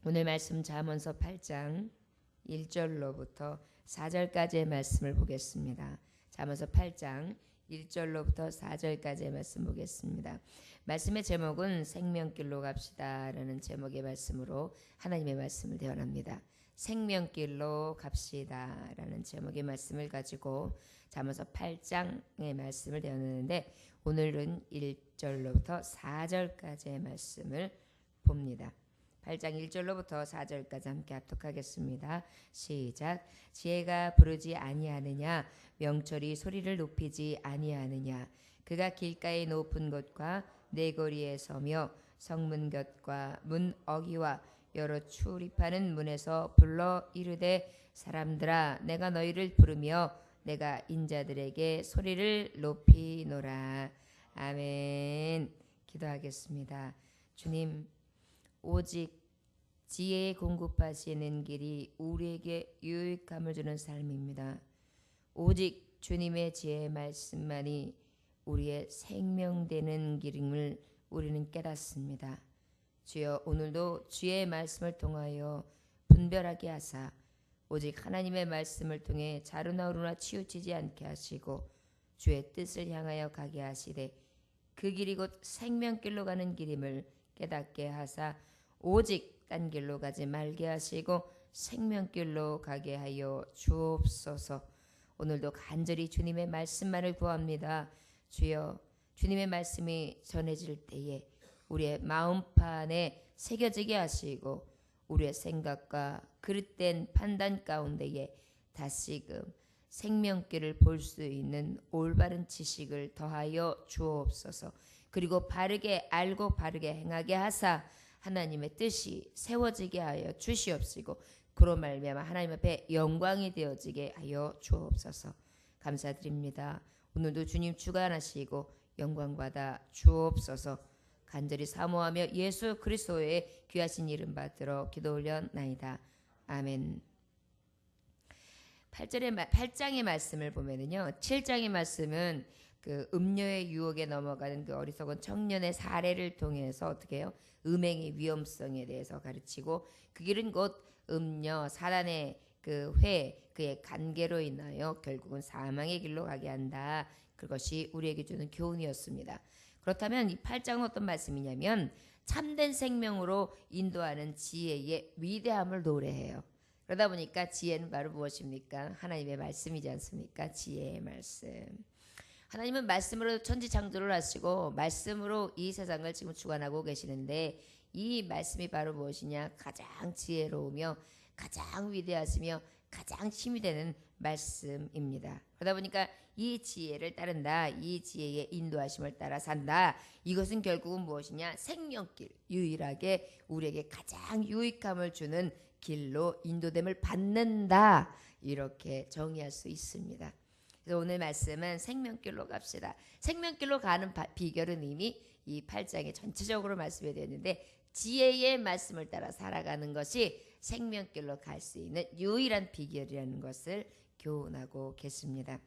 오늘 말씀 잠언서 8장 1절로부터 4절까지의 말씀을 보겠습니다. 잠언서 8장 1절로부터 4절까지의 말씀 보겠습니다. 말씀의 제목은 생명길로 갑시다 라는 제목의 말씀으로 하나님의 말씀을 대언합니다. 생명길로 갑시다 라는 제목의 말씀을 가지고 잠언서 8장의 말씀을 대언하는데, 오늘은 1절로부터 4절까지의 말씀을 봅니다. 8장 1절로부터 4절까지 함께 합독하겠습니다. 시작. 지혜가 부르지 아니하느냐, 명철이 소리를 높이지 아니하느냐. 그가 길가의 높은 곳과 내거리에 서며 성문 곁과 문 어귀와 여러 출입하는 문에서 불러 이르되, 사람들아 내가 너희를 부르며 내가 인자들에게 소리를 높이노라. 아멘. 기도하겠습니다. 주님, 오직 지혜에 공급하시는 길이 우리에게 유익함을 주는 삶입니다. 오직 주님의 지혜의 말씀만이 우리의 생명되는 길임을 우리는 깨닫습니다. 주여, 오늘도 주의 말씀을 통하여 분별하게 하사 오직 하나님의 말씀을 통해 자루나 우루나 치우치지 않게 하시고 주의 뜻을 향하여 가게 하시되 그 길이 곧 생명길로 가는 길임을 깨닫게 하사 오직 딴 길로 가지 말게 하시고 생명길로 가게 하여 주옵소서. 오늘도 간절히 주님의 말씀만을 구합니다. 주여, 주님의 말씀이 전해질 때에 우리의 마음판에 새겨지게 하시고 우리의 생각과 그릇된 판단 가운데에 다시금 생명길을 볼 수 있는 올바른 지식을 더하여 주옵소서. 그리고 바르게 알고 바르게 행하게 하사 하나님의 뜻이 세워지게 하여 주시옵시고 그로 말미암아 하나님 앞에 영광이 되어지게 하여 주옵소서. 감사드립니다. 오늘도 주님 주관하시고 영광 받아 주옵소서. 간절히 사모하며 예수 그리스도의 귀하신 이름 받들어 기도 올려나이다. 아멘. 8장의 말씀을 보면은요, 7장의 말씀은 그 음료의 유혹에 넘어가는 그 어리석은 청년의 사례를 통해서 어떻게 해요? 음행의 위험성에 대해서 가르치고, 그 길은 곧 음료, 사단의 그 그의 관계로 인하여 결국은 사망의 길로 가게 한다. 그것이 우리에게 주는 교훈이었습니다. 그렇다면 이 8장은 어떤 말씀이냐면, 참된 생명으로 인도하는 지혜의 위대함을 노래해요. 그러다 보니까 지혜는 바로 무엇입니까? 하나님의 말씀이지 않습니까? 지혜의 말씀. 하나님은 말씀으로 천지창조를 하시고 말씀으로 이 세상을 지금 주관하고 계시는데, 이 말씀이 바로 무엇이냐? 가장 지혜로우며 가장 위대하시며 가장 힘이 되는 말씀입니다. 그러다 보니까 이 지혜를 따른다, 이 지혜의 인도하심을 따라 산다. 이것은 결국은 무엇이냐? 생명길, 유일하게 우리에게 가장 유익함을 주는 길로 인도됨을 받는다. 이렇게 정의할 수 있습니다. 그래서 오늘 말씀은 생명길로 갑시다. 생명길로 가는 비결은 이미 이 8장에 전체적으로 말씀이 되었는데, 지혜의 말씀을 따라 살아가는 것이 생명길로 갈 수 있는 유일한 비결이라는 것을 교훈하고 계십니다.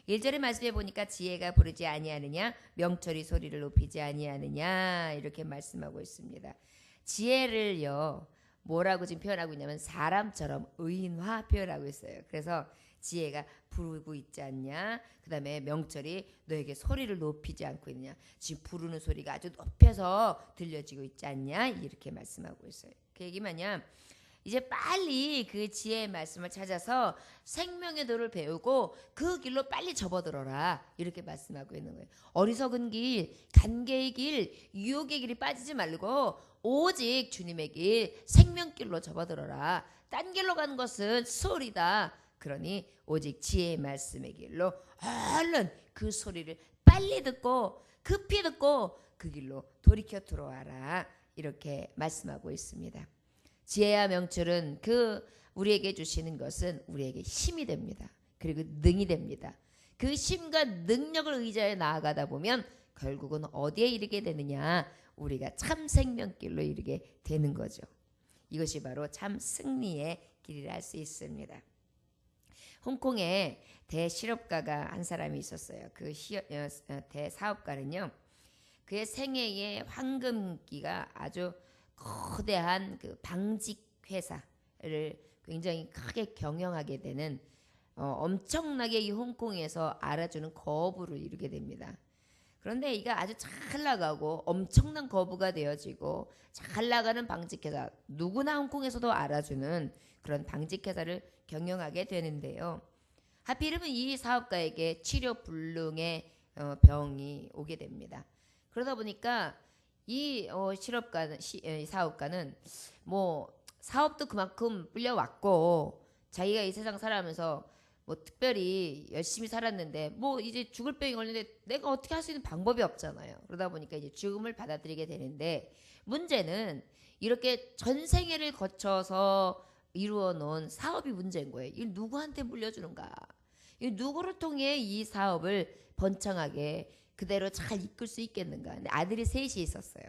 1절의 말씀에 보니까 지혜가 부르지 아니하느냐, 명철이 소리를 높이지 아니하느냐, 이렇게 말씀하고 있습니다. 지혜를요, 뭐라고 지금 표현하고 있냐면 사람처럼 의인화 표현하고 있어요. 그래서 지혜가 부르고 있지 않냐, 그 다음에 명철이 너에게 소리를 높이지 않고 있느냐, 지금 부르는 소리가 아주 높여서 들려지고 있지 않냐, 이렇게 말씀하고 있어요. 그 얘기 뭐냐, 이제 빨리 그 지혜의 말씀을 찾아서 생명의 도를 배우고 그 길로 빨리 접어들어라, 이렇게 말씀하고 있는 거예요. 어리석은 길, 간계의 길, 유혹의 길이 빠지지 말고 오직 주님의 길, 생명길로 접어들어라. 딴 길로 가는 것은 소리다. 그러니 오직 지혜의 말씀의 길로 얼른 그 소리를 빨리 듣고 급히 듣고 그 길로 돌이켜 들어와라, 이렇게 말씀하고 있습니다. 지혜와 명철은 우리에게 주시는 것은 우리에게 힘이 됩니다. 그리고 능이 됩니다. 그 힘과 능력을 의지하여 나아가다 보면 결국은 어디에 이르게 되느냐? 우리가 참 생명길로 이르게 되는 거죠. 이것이 바로 참 승리의 길이라 할 수 있습니다. 홍콩에 대실업가가 한 사람이 있었어요. 그 대사업가는요, 그의 생애의 황금기가 아주 거대한 그 방직 회사를 굉장히 크게 경영하게 되는 엄청나게 이 홍콩에서 알아주는 거부를 이루게 됩니다. 그런데 이가 아주 잘 나가고 엄청난 거부가 되어지고 잘 나가는 방직회사, 누구나 홍콩에서도 알아주는 그런 방직회사를 경영하게 되는데요. 하필이면 이 사업가에게 치료 불능의 병이 오게 됩니다. 그러다 보니까 이 사업가는 뭐 사업도 그만큼 불려왔고 자기가 이 세상 살아가면서 뭐 특별히 열심히 살았는데 뭐 이제 죽을 병이 걸리는데 내가 어떻게 할 수 있는 방법이 없잖아요. 그러다 보니까 이제 죽음을 받아들이게 되는데 문제는 이렇게 전생애를 거쳐서 이루어 놓은 사업이 문제인 거예요. 이걸 누구한테 물려주는가? 이 누구를 통해 이 사업을 번창하게 그대로 잘 이끌 수 있겠는가? 근데 아들이 셋이 있었어요.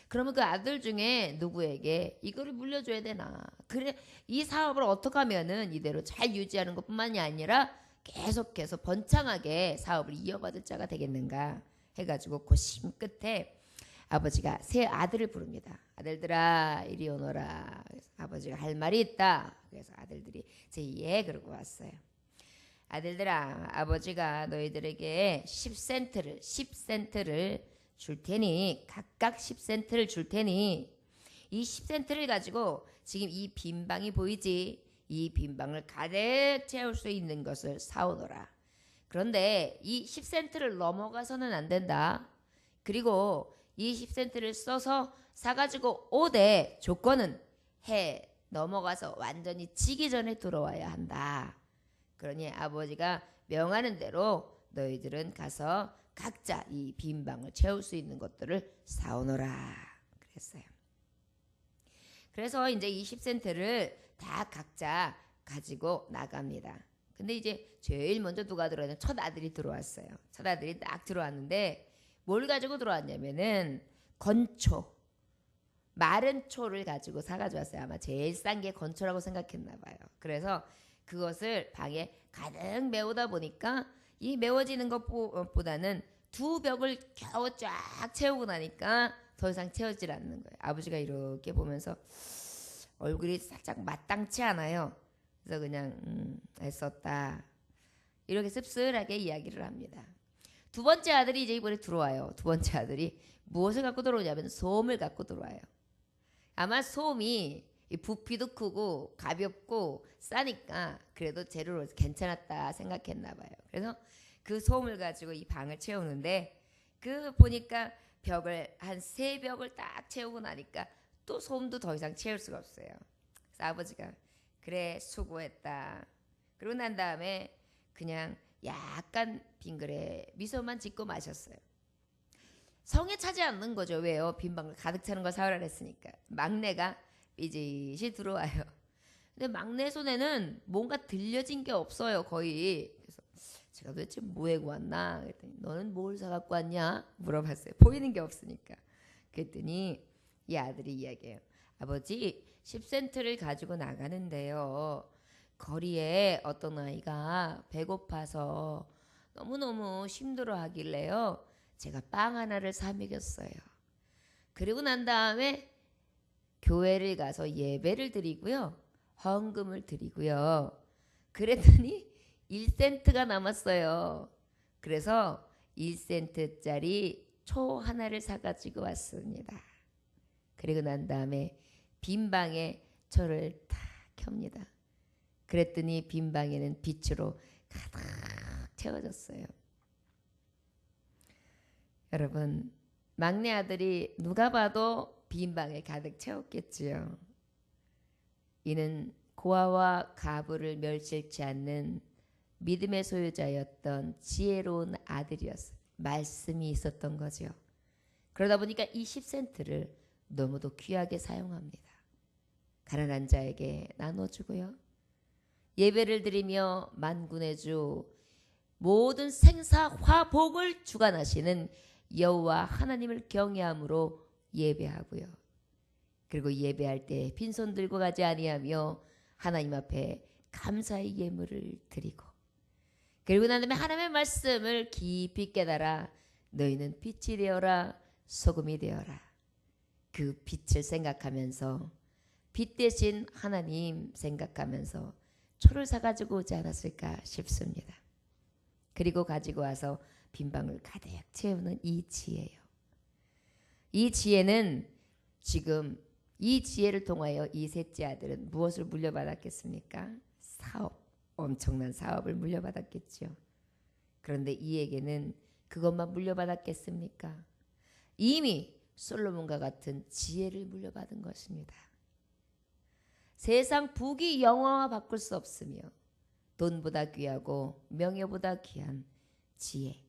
그러면 그 아들 중에 누구에게 이거를 물려줘야 되나? 그래 이 사업을 어떻게 하면은 이대로 잘 유지하는 것뿐만이 아니라 계속해서 번창하게 사업을 이어받을 자가 되겠는가? 해가지고 고심 끝에 아버지가 세 아들을 부릅니다. 아들들아 이리 오너라. 그래서 아버지가 할 말이 있다. 그래서 아들들이 예 그러고 왔어요. 아들들아 아버지가 너희들에게 10센트를 줄 테니 각각 10센트를 줄 테니 이 10센트를 가지고 지금 이 빈방이 보이지? 이 빈방을 가득 채울 수 있는 것을 사오너라. 그런데 이 10센트를 넘어가서는 안 된다. 그리고 이 10센트를 써서 사가지고 오되 조건은 해 넘어가서 완전히 지기 전에 들어와야 한다. 그러니 아버지가 명하는 대로 너희들은 가서 각자 이 빈방을 채울 수 있는 것들을 사오너라 그랬어요. 그래서 이제 이 10센트를 다 각자 가지고 나갑니다. 근데 이제 제일 먼저 누가 들어왔냐면 첫 아들이 들어왔어요. 첫 아들이 딱 들어왔는데 뭘 가지고 들어왔냐면은 건초, 마른 초를 가지고 사가지고 왔어요. 아마 제일 싼 게 건초라고 생각했나 봐요. 그래서 그것을 방에 가득 메우다 보니까 이 메워지는 것보다는 두 벽을 겨우 쫙 채우고 나니까 더 이상 채워지질 않는 거예요. 아버지가 이렇게 보면서 얼굴이 살짝 마땅치 않아요. 그래서 그냥 애썼다 이렇게 씁쓸하게 이야기를 합니다. 두 번째 아들이 이제 이번에 들어와요. 두 번째 아들이 무엇을 갖고 들어오냐면 솜을 갖고 들어와요. 아마 솜이 부피도 크고 가볍고 싸니까 그래도 재료로 괜찮았다 생각했나 봐요. 그래서 그 솜을 가지고 이 방을 채우는데 그 보니까 벽을 한 3벽을 딱 채우고 나니까 또 솜도 더 이상 채울 수가 없어요. 그래서 아버지가 그래 수고했다. 그러고 난 다음에 그냥 약간 빙그레 미소만 짓고 마셨어요. 성에 차지 않는 거죠. 왜요? 빈방을 가득 차는 걸 사오라 그랬으니까. 막내가 삐짓이 들어와요. 근데 막내 손에는 뭔가 들려진 게 없어요. 거의. 그래서 제가 도대체 뭐 해고 왔나? 그랬더니 너는 뭘 사갖고 왔냐? 물어봤어요. 보이는 게 없으니까. 그랬더니 이 아들이 이야기해요. 아버지 10센트를 가지고 나가는데요. 거리에 어떤 아이가 배고파서 너무너무 힘들어 하길래요. 제가 빵 하나를 사 먹였어요. 그리고 난 다음에 교회를 가서 예배를 드리고요. 헌금을 드리고요. 그랬더니 1센트가 남았어요. 그래서 1센트짜리 초 하나를 사가지고 왔습니다. 그리고 난 다음에 빈방에 초를 탁 켭니다. 그랬더니 빈방에는 빛으로 가득 채워졌어요. 여러분, 막내 아들이 누가 봐도 빈방에 가득 채웠겠지요. 이는 고아와 가부를 멸실치 않는 믿음의 소유자였던 지혜로운 아들이었어요. 말씀이 있었던 거죠. 그러다 보니까 이 10센트를 너무도 귀하게 사용합니다. 가난한 자에게 나눠주고요. 예배를 드리며 만군의 주 모든 생사 화복을 주관하시는 여호와 하나님을 경외함으로 예배하고요. 그리고 예배할 때 빈손 들고 가지 아니하며 하나님 앞에 감사의 예물을 드리고 그리고 난 다음에 하나님의 말씀을 깊이 깨달아 너희는 빛이 되어라 소금이 되어라. 그 빛을 생각하면서 빛 대신 하나님 생각하면서 초를 사가지고 오지 않았을까 싶습니다. 그리고 가지고 와서 빈방울 가득 채우는 이 지혜요. 이 지혜는 지금 이 지혜를 통하여 이 셋째 아들은 무엇을 물려받았겠습니까? 사업, 엄청난 사업을 물려받았겠죠. 그런데 이에게는 그것만 물려받았겠습니까? 이미 솔로몬과 같은 지혜를 물려받은 것입니다. 세상 부귀 영화와 바꿀 수 없으며 돈보다 귀하고 명예보다 귀한 지혜.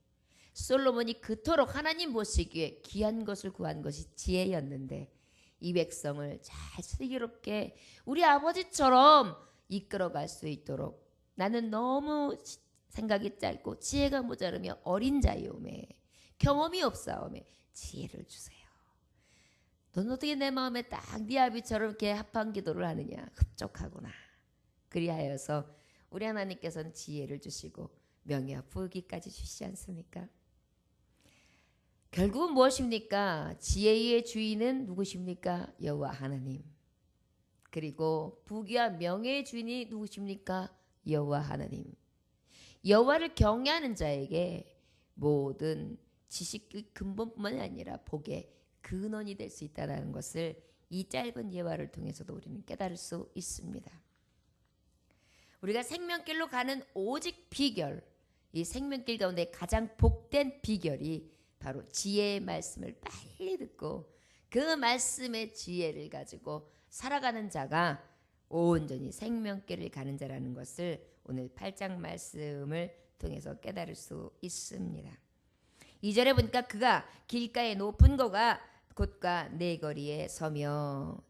솔로몬이 그토록 하나님 보시기에 귀한 것을 구한 것이 지혜였는데 이 백성을 잘 슬기롭게 우리 아버지처럼 이끌어갈 수 있도록 나는 너무 생각이 짧고 지혜가 모자르며 어린 자이오매 경험이 없사오매 지혜를 주세요. 넌 어떻게 내 마음에 딱 네 아비처럼 이렇게 합한 기도를 하느냐. 흡족하구나. 그리하여서 우리 하나님께서는 지혜를 주시고 명예와 부귀까지 주시지 않습니까? 결국은 무엇입니까? 지혜의 주인은 누구십니까? 여호와 하나님. 그리고 부귀와 명예의 주인이 누구십니까? 여호와 하나님. 여호와를 경외하는 자에게 모든 지식의 근본뿐만 아니라 복의 근원이 될 수 있다는 것을 이 짧은 예화를 통해서도 우리는 깨달을 수 있습니다. 우리가 생명길로 가는 오직 비결, 이 생명길 가운데 가장 복된 비결이 바로 지혜의 말씀을 빨리 듣고 그 말씀의 지혜를 가지고 살아가는 자가 온전히 생명길을 가는 자라는 것을 오늘 8장 말씀을 통해서 깨달을 수 있습니다. 2절에 보니까 그가 길가의 높은 고가 곧가 네 거리에 서며.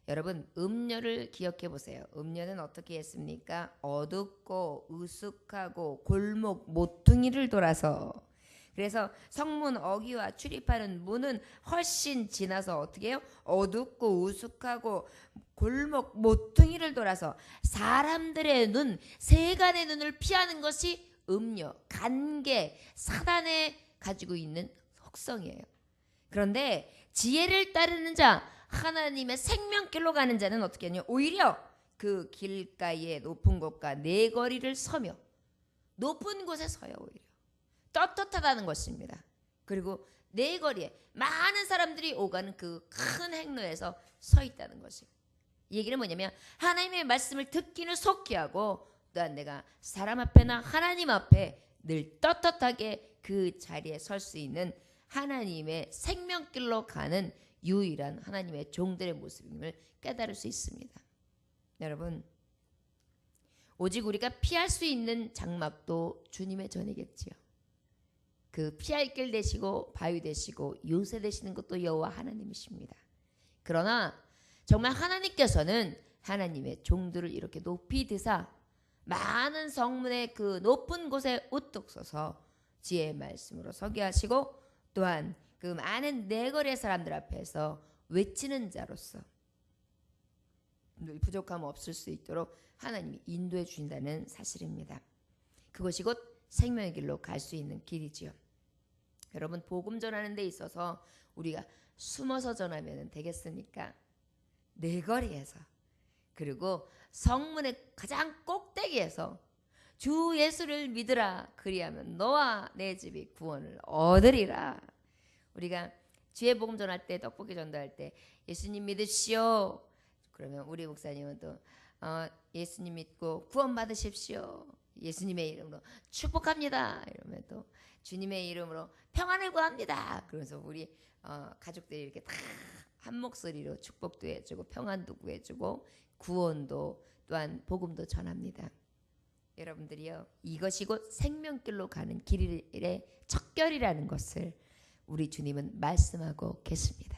여러분 음녀를 기억해 보세요. 음녀는 어떻게 했습니까? 어둡고 으슥하고 골목 모퉁이를 돌아서, 그래서 성문 어귀와 출입하는 문은 훨씬 지나서 어떻게 해요? 어둡고 으슥하고 골목 모퉁이를 돌아서 사람들의 눈, 세간의 눈을 피하는 것이 음녀, 간계, 사단에 가지고 있는 속성이에요. 그런데 지혜를 따르는 자, 하나님의 생명길로 가는 자는 어떻게 하냐? 오히려 그 길가의 높은 곳과 네 거리를 서며 높은 곳에 서요. 오히려 떳떳하다는 것입니다. 그리고 네 거리에 많은 사람들이 오가는 그 큰 행로에서 서 있다는 것이, 이 얘기는 뭐냐면 하나님의 말씀을 듣기는 속히 하고 또한 내가 사람 앞에나 하나님 앞에 늘 떳떳하게 그 자리에 설 수 있는 하나님의 생명길로 가는 유일한 하나님의 종들의 모습임을 깨달을 수 있습니다. 여러분, 오직 우리가 피할 수 있는 장막도 주님의 전이겠지요. 그 피할 길 되시고 바위 되시고 요새 되시는 것도 여호와 하나님이십니다. 그러나 정말 하나님께서는 하나님의 종들을 이렇게 높이 드사 많은 성문의 그 높은 곳에 우뚝 서서 지혜의 말씀으로 서게 하시고 또한 그 많은 네거리의 사람들 앞에서 외치는 자로서 늘 부족함 없을 수 있도록 하나님이 인도해 주신다는 사실입니다. 그것이 곧 생명의 길로 갈 수 있는 길이지요. 여러분, 복음 전하는 데 있어서 우리가 숨어서 전하면 되겠습니까? 네거리에서, 그리고 성문의 가장 꼭대기에서 주 예수를 믿으라, 그리하면 너와 내 집이 구원을 얻으리라. 우리가 주의 복음 전할 때, 떡볶이 전도할 때 예수님 믿으시오. 그러면 우리 목사님은 또 예수님 믿고 구원 받으십시오. 예수님의 이름으로 축복합니다. 이러면 또 주님의 이름으로 평안을 구합니다. 그래서 우리 가족들이 이렇게 다 한 목소리로 축복도 해주고 평안도 구해주고 구원도 또한 복음도 전합니다. 여러분들이요, 이것이 곧 생명길로 가는 길의 척결이라는 것을 우리 주님은 말씀하고 계십니다.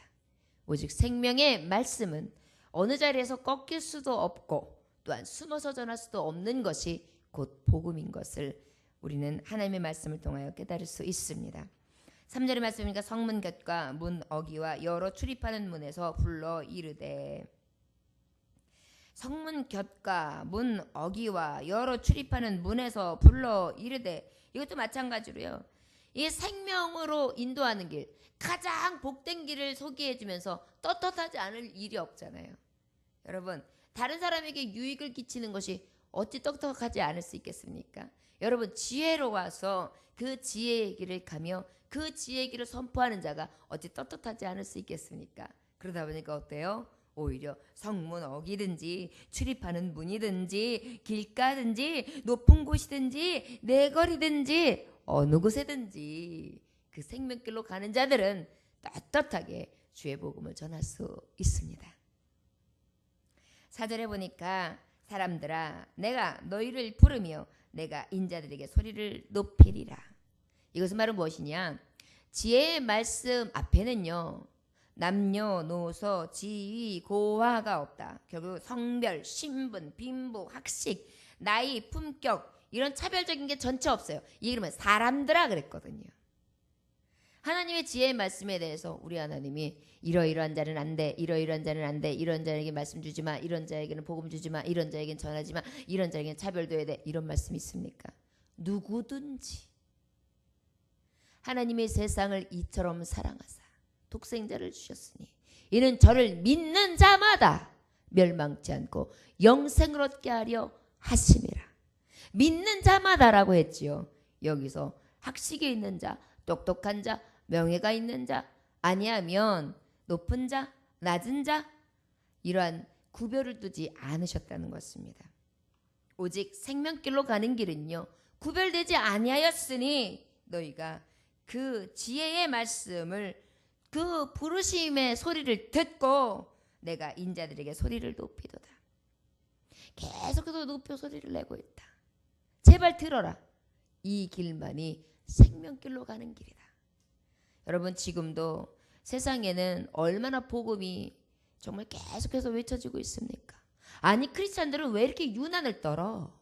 오직 생명의 말씀은 어느 자리에서 꺾일 수도 없고 또한 숨어서 전할 수도 없는 것이 곧 복음인 것을 우리는 하나님의 말씀을 통하여 깨달을 수 있습니다. 3절의 말씀이니까 성문 곁과 문 어귀와 여러 출입하는 문에서 불러 이르되. 성문 곁과 문 어귀와 여러 출입하는 문에서 불러 이르되, 이것도 마찬가지로요. 이 생명으로 인도하는 길, 가장 복된 길을 소개해 주면서 떳떳하지 않을 일이 없잖아요. 여러분, 다른 사람에게 유익을 끼치는 것이 어찌 똑똑하지 않을 수 있겠습니까? 여러분, 지혜로 와서 그 지혜의 길을 가며 그 지혜의 길을 선포하는 자가 어찌 떳떳하지 않을 수 있겠습니까? 그러다 보니까 어때요? 오히려 성문 어기든지 출입하는 문이든지 길가든지 높은 곳이든지 내거리든지 어느 곳에든지 그 생명길로 가는 자들은 떳떳하게 주의 복음을 전할 수 있습니다. 4절에 보니까 사람들아 내가 너희를 부르며 내가 인자들에게 소리를 높이리라. 이것은 바로 무엇이냐? 지혜의 말씀 앞에는요, 남녀노소 지위 고하가 없다. 결국 성별, 신분, 빈부, 학식, 나이, 품격 이런 차별적인 게 전체 없어요. 이 이름은 사람들아 그랬거든요. 하나님의 지혜의 말씀에 대해서 우리 하나님이 이러이러한 자는 안 돼, 이러이러한 자는 안 돼, 이런 자에게 말씀 주지 마, 이런 자에게는 복음 주지 마, 이런 자에게는 전하지 마, 이런 자에게는 차별돼야 돼, 이런 말씀이 있습니까? 누구든지 하나님의 세상을 이처럼 사랑하사 독생자를 주셨으니 이는 저를 믿는 자마다 멸망치 않고 영생을 얻게 하려 하심이라. 믿는 자마다라고 했지요. 여기서 학식이 있는 자, 똑똑한 자, 명예가 있는 자, 아니하면 높은 자, 낮은 자 이러한 구별을 두지 않으셨다는 것입니다. 오직 생명길로 가는 길은요 구별되지 아니하였으니 너희가 그 지혜의 말씀을 그 부르심의 소리를 듣고 내가 인자들에게 소리를 높이도다. 계속해서 높여 소리를 내고 있다. 제발 들어라. 이 길만이 생명길로 가는 길이다. 여러분 지금도 세상에는 얼마나 복음이 정말 계속해서 외쳐지고 있습니까? 아니 크리스찬들은 왜 이렇게 유난을 떨어?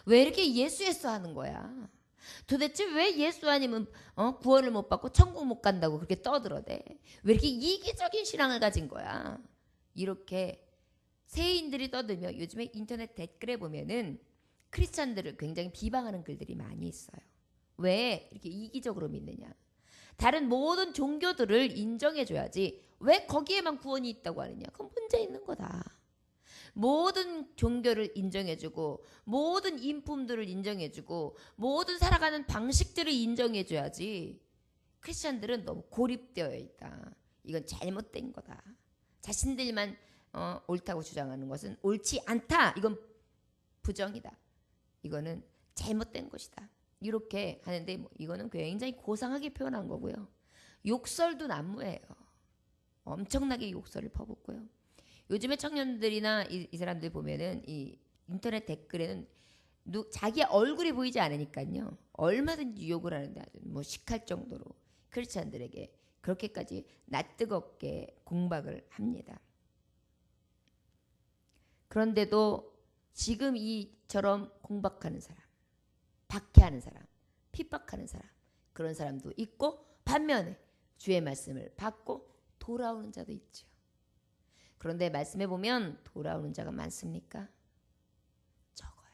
왜 이렇게 예수 하는 거야? 도대체 왜 예수 아니면 구원을 못 받고 천국 못 간다고 그렇게 떠들어대? 왜 이렇게 이기적인 신앙을 가진 거야? 이렇게 세인들이 떠들며 요즘에 인터넷 댓글에 보면은 크리스찬들을 굉장히 비방하는 글들이 많이 있어요. 왜 이렇게 이기적으로 믿느냐? 다른 모든 종교들을 인정해줘야지 왜 거기에만 구원이 있다고 하느냐? 그건 문제 있는 거다. 모든 종교를 인정해주고 모든 인품들을 인정해주고 모든 살아가는 방식들을 인정해줘야지. 크리스찬들은 너무 고립되어 있다. 이건 잘못된 거다. 자신들만 옳다고 주장하는 것은 옳지 않다. 이건 부정이다. 이거는 잘못된 것이다. 이렇게 하는데 이거는 굉장히 고상하게 표현한 거고요. 욕설도 난무해요. 엄청나게 욕설을 퍼붓고요. 요즘에 청년들이나 이 사람들 보면은 이 인터넷 댓글에는 자기 얼굴이 보이지 않으니까요. 얼마든지 욕을 하는데 아주 시칼 정도로 크리스찬들에게 그렇게까지 낯뜨겁게 공박을 합니다. 그런데도 지금 이처럼 공박하는 사람, 박해하는 사람, 핍박하는 사람 그런 사람도 있고 반면에 주의 말씀을 받고 돌아오는 자도 있죠. 그런데 말씀해 보면 돌아오는 자가 많습니까? 적어요.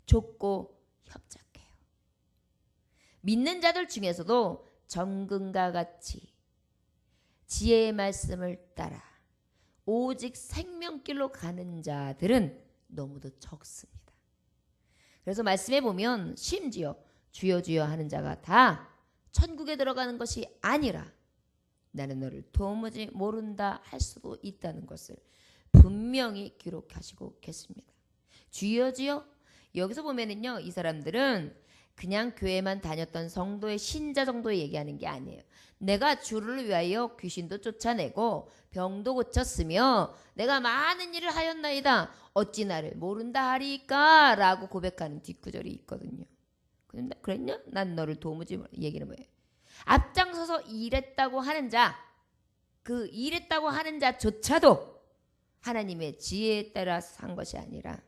좁고 협착해요. 믿는 자들 중에서도 정금과 같이 지혜의 말씀을 따라 오직 생명길로 가는 자들은 너무도 적습니다. 그래서 말씀해 보면 심지어 주여 주여 하는 자가 다 천국에 들어가는 것이 아니라 나는 너를 도무지 모른다 할 수도 있다는 것을 분명히 기록하시고 계십니다. 주여 주여 여기서 보면은요 이 사람들은 그냥 교회만 다녔던 성도의 신자 정도 얘기하는 게 아니에요. 내가 주를 위하여 귀신도 쫓아내고 병도 고쳤으며 내가 많은 일을 하였나이다. 어찌 나를 모른다 하리까? 라고 고백하는 뒷구절이 있거든요. 그랬냐? 난 너를 도무지 모른다. 얘기는 뭐예요? 앞장서서 일했다고 하는 자, 그 일했다고 하는 자조차도 하나님의 지혜에 따라서 한 것이 아니라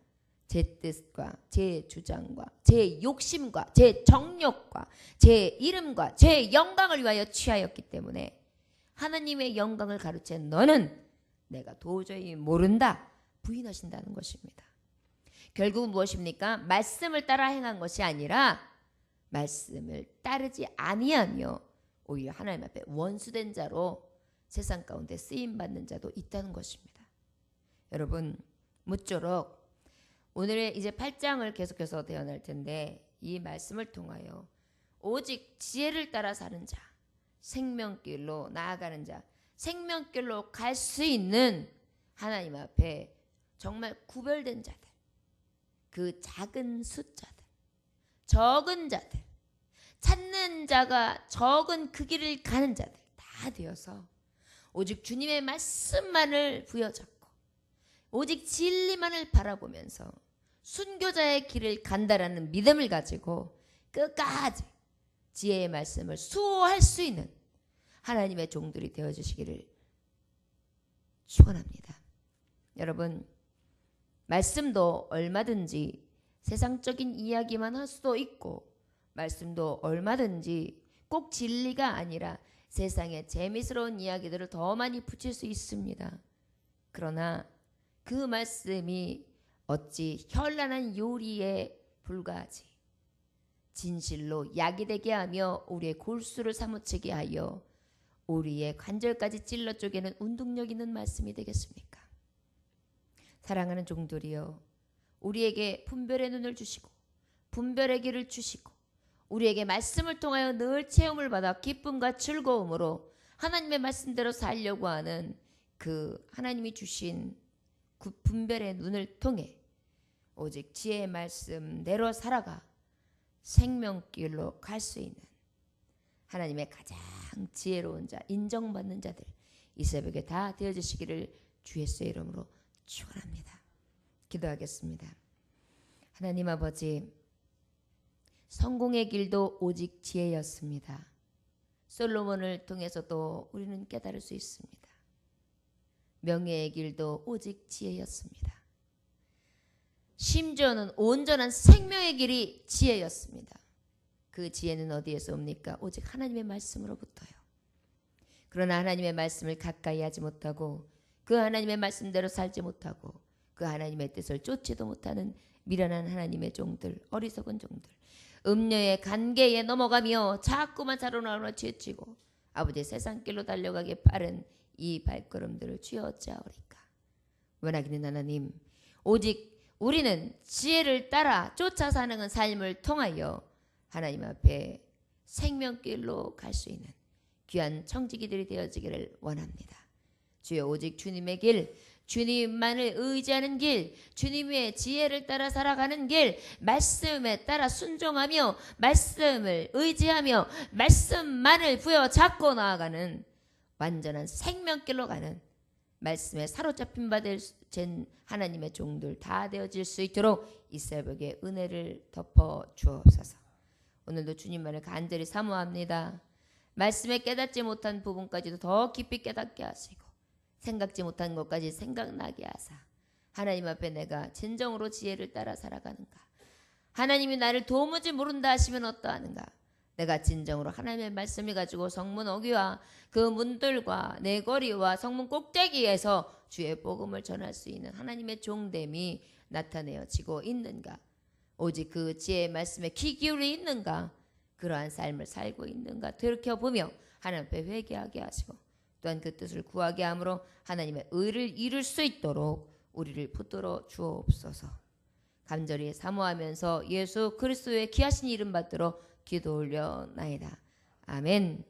제 뜻과 제 주장과 제 욕심과 제 정욕과 제 이름과 제 영광을 위하여 취하였기 때문에 하나님의 영광을 가르쳐 너는 내가 도저히 모른다 부인하신다는 것입니다. 결국은 무엇입니까? 말씀을 따라 행한 것이 아니라 말씀을 따르지 아니하며 오히려 하나님 앞에 원수된 자로 세상 가운데 쓰임받는 자도 있다는 것입니다. 여러분, 무쪼록 오늘의 이제 8장을 계속해서 대언할 텐데 이 말씀을 통하여 오직 지혜를 따라 사는 자, 생명길로 나아가는 자, 생명길로 갈 수 있는 하나님 앞에 정말 구별된 자들, 그 작은 숫자들, 적은 자들, 찾는 자가 적은 그 길을 가는 자들 다 되어서 오직 주님의 말씀만을 부여잡고 오직 진리만을 바라보면서 순교자의 길을 간다라는 믿음을 가지고 끝까지 지혜의 말씀을 수호할 수 있는 하나님의 종들이 되어주시기를 축원합니다. 여러분, 말씀도 얼마든지 세상적인 이야기만 할 수도 있고 말씀도 얼마든지 꼭 진리가 아니라 세상의 재미스러운 이야기들을 더 많이 붙일 수 있습니다. 그러나 그 말씀이 어찌 현란한 요리에 불과하지 진실로 약이 되게 하며 우리의 골수를 사무치게 하여 우리의 관절까지 찔러 쪼개는 운동력 있는 말씀이 되겠습니까? 사랑하는 종들이여, 우리에게 분별의 눈을 주시고 분별의 길을 주시고 우리에게 말씀을 통하여 늘 체험을 받아 기쁨과 즐거움으로 하나님의 말씀대로 살려고 하는 그 하나님이 주신 그 분별의 눈을 통해 오직 지혜의 말씀대로 살아가 생명길로 갈 수 있는 하나님의 가장 지혜로운 자, 인정받는 자들 이 새벽에 다 되어주시기를 주 예수의 이름으로 축원합니다. 기도하겠습니다. 하나님 아버지, 성공의 길도 오직 지혜였습니다. 솔로몬을 통해서도 우리는 깨달을 수 있습니다. 명예의 길도 오직 지혜였습니다. 심지어는 온전한 생명의 길이 지혜였습니다. 그 지혜는 어디에서 옵니까? 오직 하나님의 말씀으로부터요. 그러나 하나님의 말씀을 가까이 하지 못하고 그 하나님의 말씀대로 살지 못하고 그 하나님의 뜻을 쫓지도 못하는 미련한 하나님의 종들, 어리석은 종들, 음녀의 관계에 넘어가며 자꾸만 자로나로 치우치고 아버지의 세상길로 달려가기 빠른 이 발걸음들을 주여 어찌하오리까. 원하기는 하나님, 오직 우리는 지혜를 따라 쫓아 사는 삶을 통하여 하나님 앞에 생명길로 갈 수 있는 귀한 청지기들이 되어지기를 원합니다. 주여, 오직 주님의 길, 주님만을 의지하는 길, 주님의 지혜를 따라 살아가는 길, 말씀에 따라 순종하며 말씀을 의지하며 말씀만을 부여잡고 나아가는 완전한 생명길로 가는 말씀에 사로잡힌 바 될 하나님의 종들 다 되어질 수 있도록 이 새벽에 은혜를 덮어 주옵소서. 오늘도 주님만을 간절히 사모합니다. 말씀에 깨닫지 못한 부분까지도 더 깊이 깨닫게 하시고 생각지 못한 것까지 생각나게 하사 하나님 앞에 내가 진정으로 지혜를 따라 살아가는가, 하나님이 나를 도무지 모른다 하시면 어떠하는가, 내가 진정으로 하나님의 말씀을 가지고 성문 어귀와 그 문들과 내거리와 성문 꼭대기에서 주의 복음을 전할 수 있는 하나님의 종됨이 나타내어지고 있는가, 오직 그 지혜의 말씀에 귀 기울이 있는가, 그러한 삶을 살고 있는가 돌이켜보며 하나님 앞에 회개하게 하시고 또한 그 뜻을 구하게 함으로 하나님의 의를 이룰 수 있도록 우리를 붙들어 주옵소서. 간절히 사모하면서 예수 그리스도의 귀하신 이름 받들어 기도 올려나이다. 아멘.